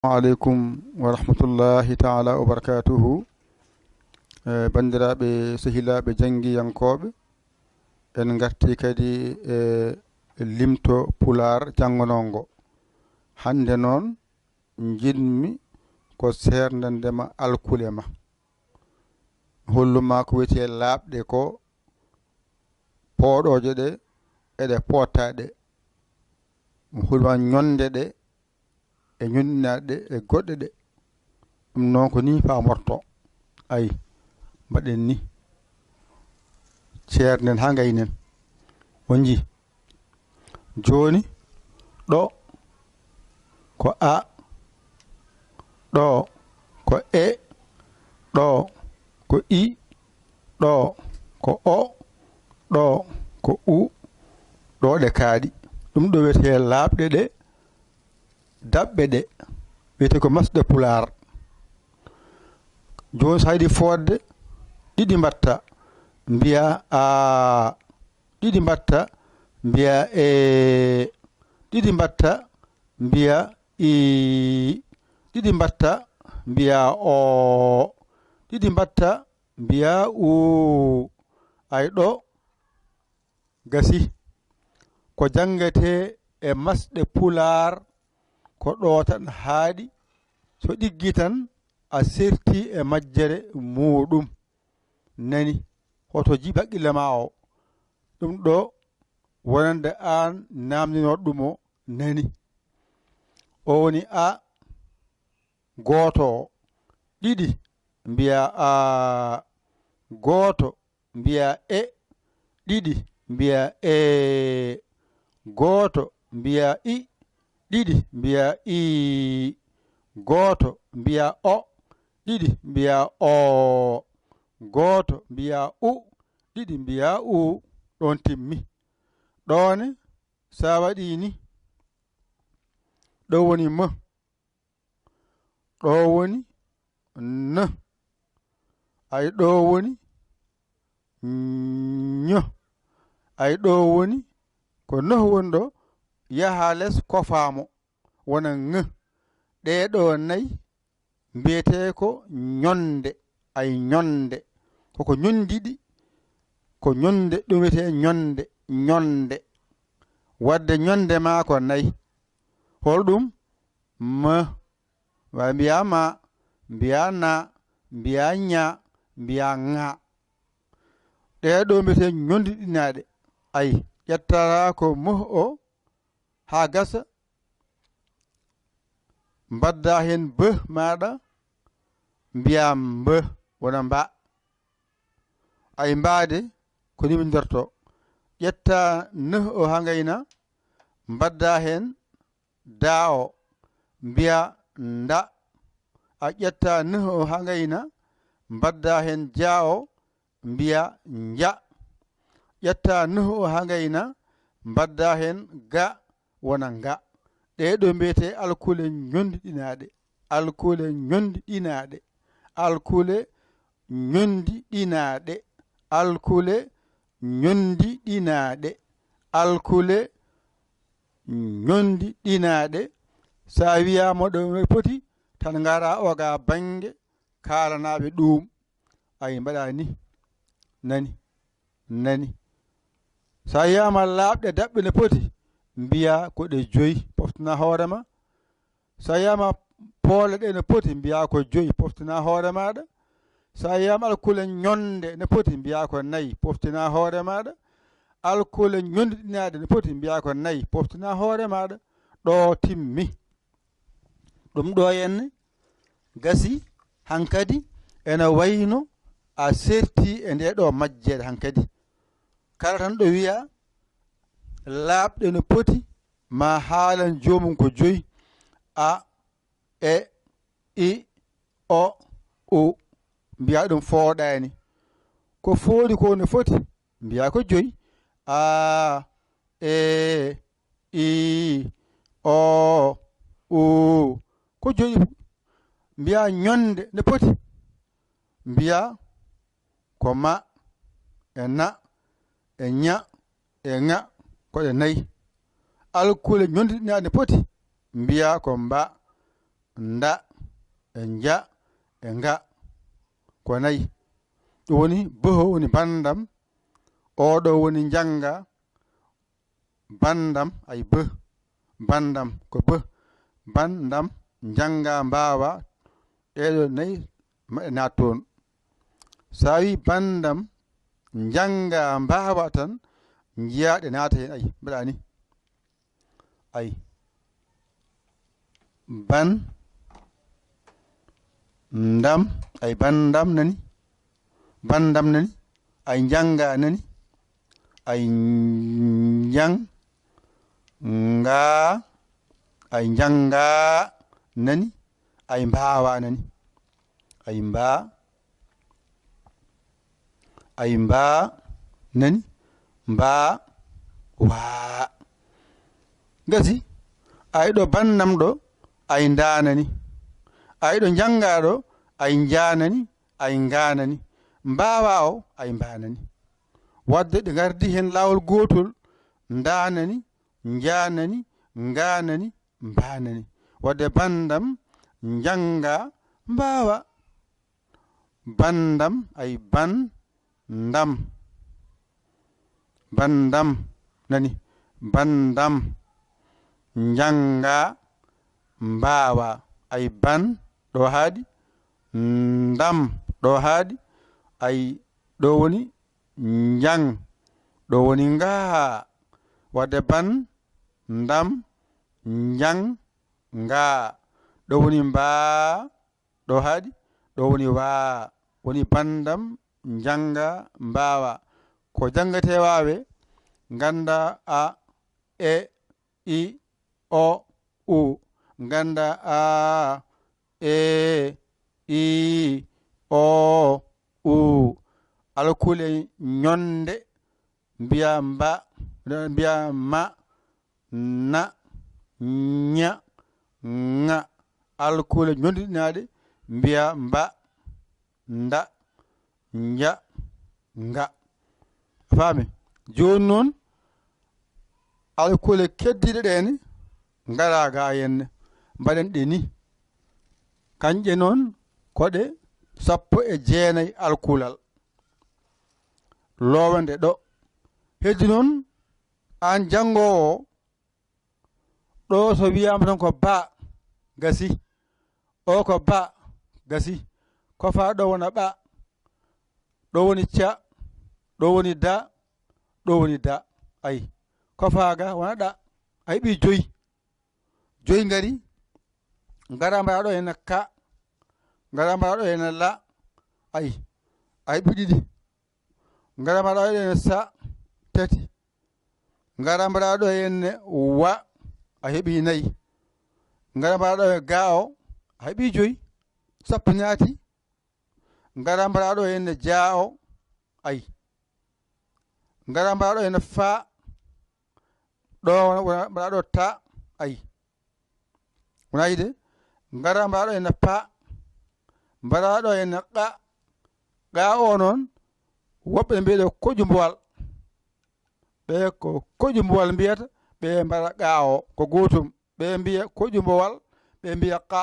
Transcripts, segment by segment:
aleykum wa rahmatullahi taala wa barakatuhu. Bandiraɓe sehilaɓe jangguiyankoɓe en garti kadi limto pular janggonongo. Hande noon jinmi ko serdandema alkulema holluma ko wiyete laaɓɗe ko pooɗoje ɗe eɗe pottaɗe hulma ñonde ɗe e ñondinaɗe e goɗɗe ɗe. ɗum noon ko ni pamorto ayi mbaɗen ni ceerden ha gaynen on ji joni ɗo ko a ɗo ko e ɗo ko i ɗo ko o ɗo ko u ɗo ɗe kaaɗi ɗum ɗo wiyete laaɓɗe ɗe daɓɓe ɗe wiyete ko masɗe pular. joni so yiɗi fodde ɗiɗi mbatta mbiya a, ɗiɗi mbatta mbiya e, ɗiɗi mbatta mbiya i, ɗiɗi mbatta mbiya o, ɗiɗi mbatta mbiya u. ay ɗo gasi ko jangete e masɗe pular ko ɗo tan haaɗi. so ɗiggi tan a serti e majjere muɗum nani hoto jiiɓi haqqille ma o ɗum ɗo wonande an namdinoɗo ɗum o nani o woni a goto ɗiɗi mbiya a, goto mbiya e, ɗiɗi mbiya e, goto mbiya i, ɗiɗi mbiya i, goto mbiya o, ɗiɗi mbiya o, goto mbiya u, ɗiɗi mbiya u. ɗon timmi. ɗone sa waɗi ni ɗo woni m, ɗo woni n, ay ɗo woni ñ, ay ɗo woni ko noh woni ɗo yaha less kofamo wona ŋ. ɗeɗo nayyi mbiyete ko ñonde ay ñonde koko ñondiɗi ko ñonde ɗum wiyete ñonde ñonde wadde ñonde ma ko nayyi holɗum m wa mbiya ma mbiya na mbiya ña mbiya ŋa. ɗeɗo mbiyete ñondiɗinaɗe ayi ƴettata ko moh o ha gasa mbadda hen b maɗa mbiya mb wona mba. ay mbade ko ni min dorto ƴetta n o ha gayna mbadda hen da o mbiya nda. a ƴetta n o ha gayna mbadda hen ja o mbiya nja. ƴetta n o ha gayna mbadda hen ga wona nga. ɗeɗo mbiyete alkule ñondiɗinaɗe alkule ñondiɗinaɗe alkule ñondiɗinaɗe alkule ñondiɗinaɗe alkule ñondiɗinaɗe. sa wiyama ɗo poti tan gara oga banggue kalanaɓe ɗum ay mbaɗa ni nani nani. sa yiyama laaɓɗe daɓɓe ne poti mbiya ko ɗe 5 poftina hoorema. sa yiyama poole ɗe ne poti mbiya ko 5 poftina hoore maɗa. sa yiyama alkule ñonde ne poti mbiya ko 4 poftina hoore maɗa. alkule ñondiɗinaɗe ne poti mbiya ko 4 poftina hoore maɗa. ɗo timmi. ɗum ɗo henne gasi hankadi ene wayno a serti e nde ɗo majjere hankadi kala tan ɗo wiya laaɓɗe no poti ma haalan jomum ko 5 a, e, i, o, u mbiya ɗum fooɗani. ko foodi ko no foti mbiya ko 5 a, e, i, o, u ko 5 mbiya ñonde ne poti mbiya ko ma e na e ña e ŋa koɗe 4. alkule ñondiɗinaɗe poti mbiya ko mba nda e nja e nga ko nayi ɗum woni boho woni bandam oɗo woni janga bandam ay be bandam ko be bandam janga mbawa ɗeɗo nayi maɗe natton sa wi bandam janga mbawa tan jiya ɗe nata hen ay mbaɗa ni ay ban ndam ay bandam nani bandam nani ay janga nani ay jang nga ay janga nani ay mbawa nani ay mba nani mba wa gasi ay ɗo bandam ɗo ay ndanani ay ɗo janga ɗo ay janani ay ganani mbawa o ay mbanani wadde ɗe gardi hen lawol gotol ndanani janani ganani mbanani wadde bandam janga mbawa bandam ay ban ndam bandam nani bandam janga mbawa ay ban ɗo haadi ndam ɗo haadi ay ɗo woni jang ɗo woni nga wadde ban ndam jang nga ɗo woni mba ɗo haadi ɗo woni wa woni bandam janga mbawa ko jangate wawe ganda a e i o u ganda a e i o u alkule ñonde mbiya mba mbiya ma na ña ŋa alkule ñondiɗinaɗe mbiya mba nda nja nga faami joni noon alkule keddiɗe ɗene ngara ga henne mbaɗen ɗe ni kanƴe noon koɗe 19 alkulal lowande ɗo heddi noon an jangowo ɗo so wiyama tan ko ba gasi o ko ba gasi ko fa ɗo wona ɓa ɗo woni ca ɗo woni da ɗo woni da ay ko faga wona ɗa ay ɓi joyi ngari ngara mbaɗa ɗo hene ka ngara mbaɗa ɗo hene la ay ɓi ɗiɗi ngara mbaɗa ɗo hene sa tati ngara mbaɗa ɗo hene wa a heeɓi nayyi ngara mbaɗa ɗo e ga o a heeɓi joyi sappo ñaati ngara mbaɗa ɗo hene ja o ay ngara mbaɗa ɗo hene fa ɗo mbaɗa ɗo ta ay wona yide ngara mbaɗa ɗo hene pa mbaɗa ɗo hene qa o noon woɓɓe mbiyeɗo koƴumbowal ɓe ko koƴumbowal mbiyata ɓe mbaɗa qa o ko gotum ɓe mbiya koƴumbowal ɓe mbiya qa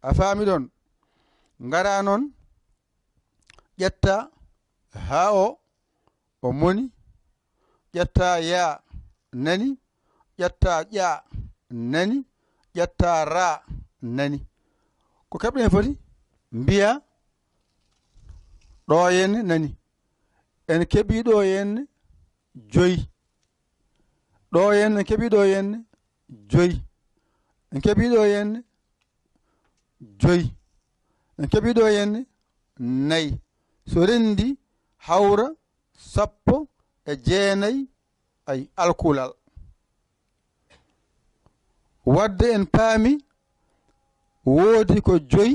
a faami ɗon ngara noon ƴetta ha o moni ƴetta ya nani ƴetta ƴa nani ƴetta ra nani ko keɓɗen foti mbiya ɗo henne nani en keeɓi ɗo henne joyi ɗo henne en keeɓi ɗo henne joyi en keeɓi ɗo henne joyi en keeɓi ɗo henne nayyi so rendi hawra 19 ay alkulal wadde en paami woodi ko joyi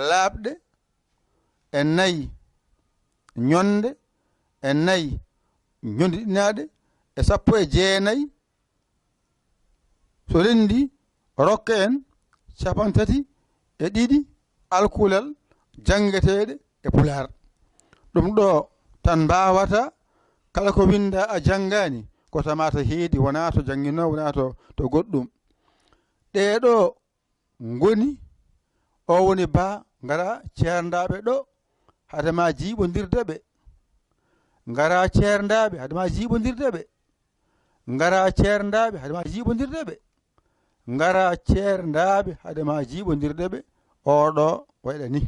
laaɓɗe e nayyi ñonde e nayyi ñondiɗinaɗe e 19 so rendi rokka en 32 alkulal jangeteɗe e pular ɗum ɗo tan mbawata kala ko winda a jangani ko tamata heedi wona to jangino wona to goɗɗum ɗeɗo ngoni o woni ba ngara ceerndaɓe ɗo hadema jiiɓodirde ɓe ngara ceerndaɓe hadema jiiɓodirde ɓe ngara ceerndaɓe hadema jiiɓodirde ɓe ngara ceerndaɓe hadema jiiɓodirde ɓe oɗo waɗa ni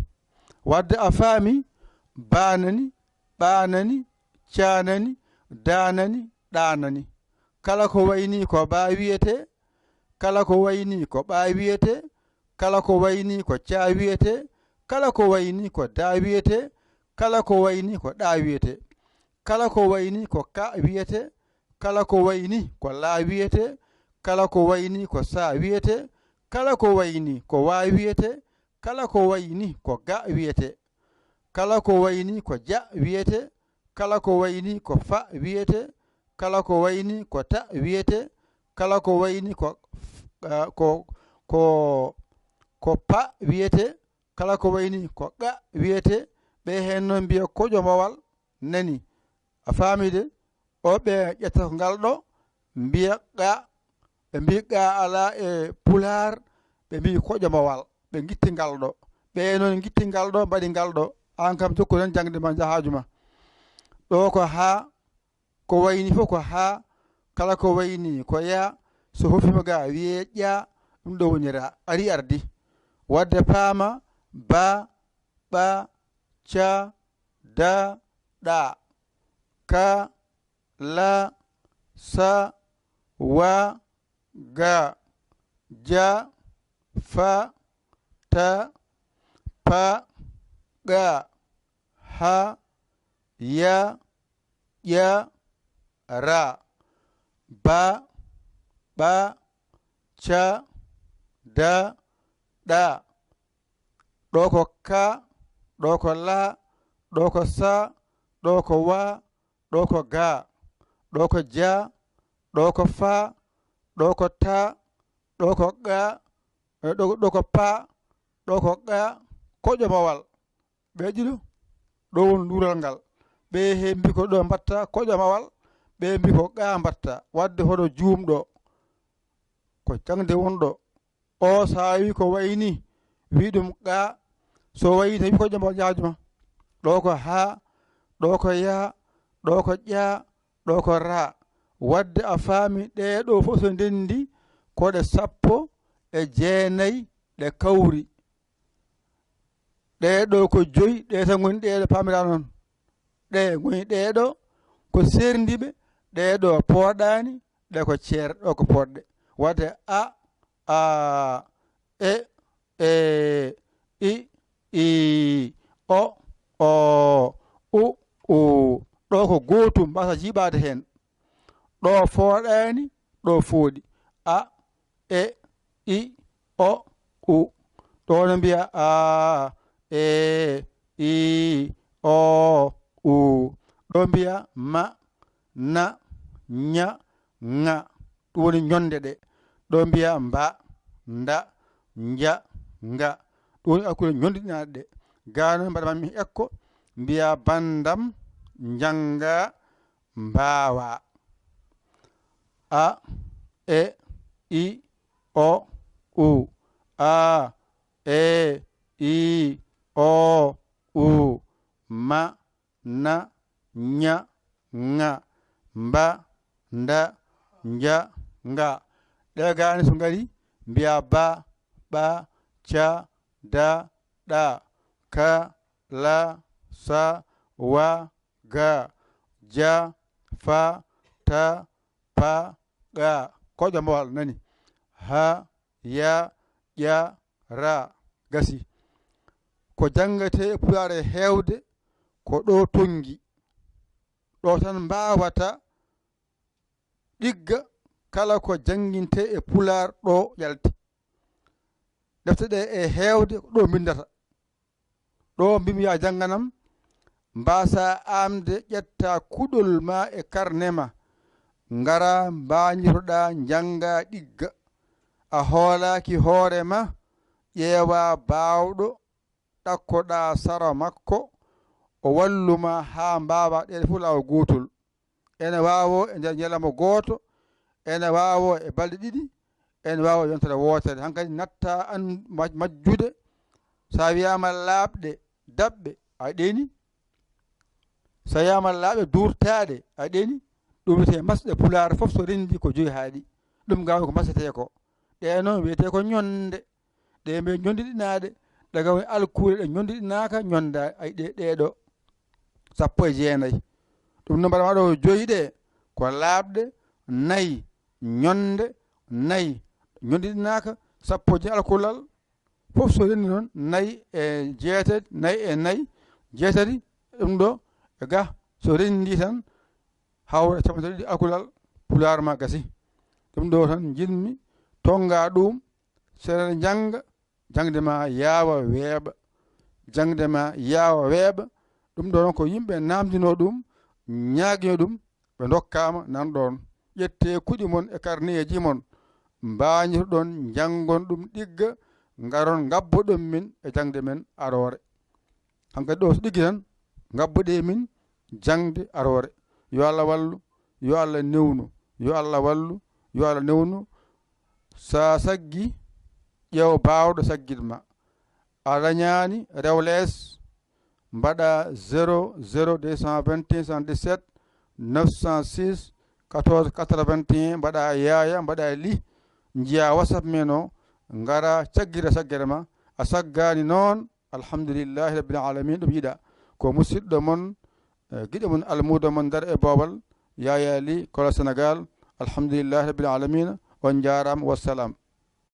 wadde a faami banani ɓanani canani danani ɗanani kala ko wayni ko ba wiyete kala ko wayni ko ɓa wiyete kala ko wayni ko ca wiyete kala ko wayni ko da wiyete kala ko wayni ko ɗa wiyete kala ko wayni ko ka wiyete kala ko wayni ko la wiyete kala ko wayni ko sa wiyete kala ko wayni ko wa wiyete kala ko wayni ko ga wiyete kala ko wayni ko ja wiyete kala ko wayni ko fa wiyete kala ko wayni ko ta wiyete kala ko wayni ko pa wiyete kala ko wayni ko ga wiyete ɓe hen noon mbiya kojomowal nani a faamide o ɓe ƴetta ko ngal ɗo mbiya ga ɓe mbi ga ala e pular ɓe mbi kojomowal ɓe gitti ngal ɗo ɓe noon gitti ngal ɗo mbaɗi ngal ɗo an kam jokku tan jangde ma jahaju ma ɗo ko ha ko wayni fof ko ha kala ko wayni ko ya so hofima ga wiye ƴa ɗum ɗo wonira ari ardi wadde paama ba ɓa ca da ɗa ka la sa wa ga ja fa ta pa ga ha ya ya ra ba ɓa ca da ɗa ɗo ko ka ɗo ko la ɗo ko sa ɗo ko wa ɗo ko ga ɗo ko ja ɗo ko fa ɗo ko ta ɗo ko ga ɗo ko pa ɗo ko ga koƴomowal ɓe ɗiɗo ɗo won lural ngal ɓe he mbi ko ɗo mbatta koƴomowal ɓe mbi ko ga mbatta wadde hoɗo juumɗo ko jangde wonɗo o sa wi ko wayni wi ɗum ga so wayi tawi koƴomowal jahajuma ɗo ko ha ɗo ko ya ɗo ko ƴa ɗo ko ra wadde a faami ɗeɗo fof so ndendi koɗe 19 ɗe kawri ɗeɗo ko 5 ɗe tan goni ɗeɗo pamira noon ɗe goni ɗeɗo ko serdiɓe ɗeɗo pooɗani ɗe ko ceerɗo ko poɗɗe wadde a i o u ɗo ko gotum mbasa jiiɓade hen ɗo fooɗani ɗo fooɗi a i o u ɗo no mbiya a i o u ɗo mbiya ma na ña ŋa ɗum woni ñonde ɗe ɗo mbiya mba nda nja nga ɗum woni hakkude ñonde ɗinaɗe ɗe gano mbaɗamami ekko mbiya bandam janga mbawa a i o u a i o u ma na ña ŋa mba nda nja nga ɗe gani so ngari mbiya ba ɓa ca da ɗa ka la sa wa ga ja fa ta pa ga koƴomowal nani ha ya ƴa ra gasi ko jangate e pulare hewde ko ɗo tongi ɗo tan mbawata ɗigga kala ko janginte e pular ɗo yalti defte ɗe e hewde ko ɗo bindata ɗo mbimi ya janganam mbasa amde ƴetta kuɗol ma e karnema ngara mbañitoɗa janga ɗigga a hoolaki hoorema ƴeewa bawɗo ɗakkoɗa sara makko o walluma ha mbawa ɗeɗe fof lawol gotol ene wawo e nder ñalawma goto ene wawo e balɗe ɗiɗi en wawa yontere wotere hankkadi natta an majjude sa wiyama laaɓɗe daɓɓe a ɗeni so wiyama laaɓe durtaɗe a ɗeni ɗum wiyete masɗe pulaar fof so rendi ko joyi haaɗi ɗum gawni ko masete ko ɗe noon wiyete ko ñonde ɗe mbe ñondiɗinaɗe daga woni alkuule ɗe ñondiɗinaka ñonda ay ɗeɗo 19 ɗum no mbaɗa ɗo joyi ɗe ko laaɓɗe 4 ñonde 4 ñondiɗinaka 10 alkulal fof so rendi noon 4 e 8 4 e 4 jeetati ɗum ɗo e ga so rendi tan hawra 1 alkulal pulaar ma gasi ɗum ɗo tan jinmi tonga ɗum seɗa janga jangde ma yaawa weeɓa jangde ma yaawa weeɓa ɗum ɗo noon ko yimɓe namdino ɗum ñaaguino ɗum ɓe dokkama nan ɗon ƴette kuɗi mon e carnet mon mbañitoɗon jangon ɗum ɗigga garon gabboɗon min e jangde men arore hankkadi ɗo so ɗiggi tan gabboɗe min jangde arore yo Allah wallu yo Allah newnu yo Allah wallu yo Allah newnu sa saggi ƴeew bawɗo saggitma a dañani rewles mbaɗa 00 221 117 906 14 81 mbaɗa yaya mbaɗa li jiya whatsapp men o ngara caggira saggere ma a saggani noon alhamdulillahi rabbil alamin ɗum yiɗa ko musidɗo mon guiɗo mon almudo mon dar e boobal yaya li kola sénégal alhamdulillahi rabbil alamin on jarama wassalam